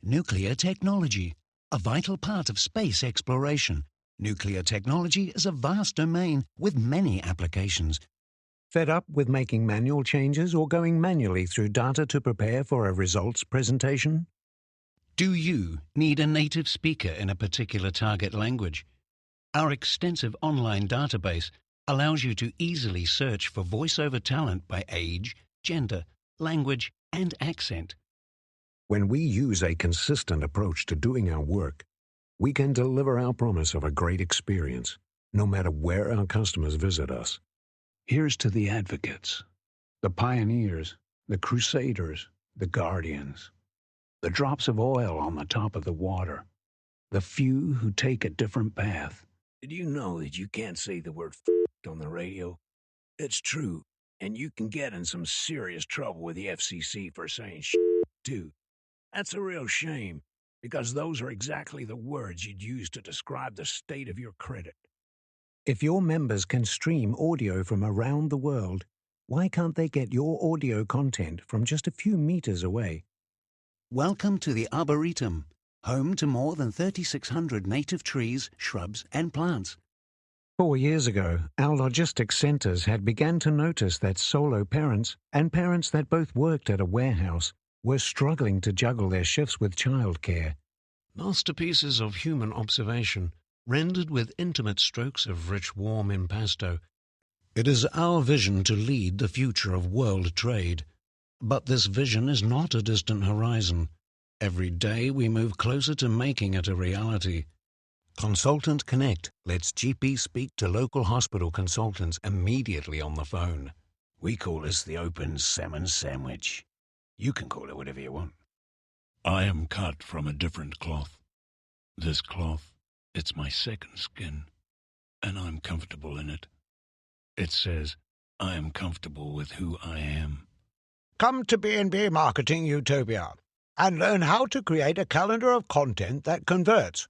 Nuclear technology, a vital part of space exploration. Nuclear technology is a vast domain with many applications. Fed up with making manual changes or going manually through data to prepare for a results presentation? Do you need a native speaker in a particular target language? Our extensive online database allows you to easily search for voiceover talent by age, gender, language, and accent. When we use a consistent approach to doing our work, we can deliver our promise of a great experience, no matter where our customers visit us. Here's to the advocates, the pioneers, the crusaders, the guardians, the drops of oil on the top of the water, the few who take a different path. Did you know that you can't say the word on the radio? It's true, and you can get in some serious trouble with the FCC for saying too. That's a real shame, because those are exactly the words you'd use to describe the state of your credit. If your members can stream audio from around the world, why can't they get your audio content from just a few meters away? Welcome to the Arboretum, home to more than 3,600 native trees, shrubs, and plants. 4 years ago, our logistics centers had begun to notice that solo parents and parents that both worked at a warehouse were struggling to juggle their shifts with childcare. Masterpieces of human observation, rendered with intimate strokes of rich, warm impasto. It is our vision to lead the future of world trade. But this vision is not a distant horizon. Every day we move closer to making it a reality. Consultant Connect lets GP speak to local hospital consultants immediately on the phone. We call this the open salmon sandwich. You can call it whatever you want. I am cut from a different cloth. This cloth, it's my second skin, and I'm comfortable in it. It says, I am comfortable with who I am. Come to B&B Marketing Utopia and learn how to create a calendar of content that converts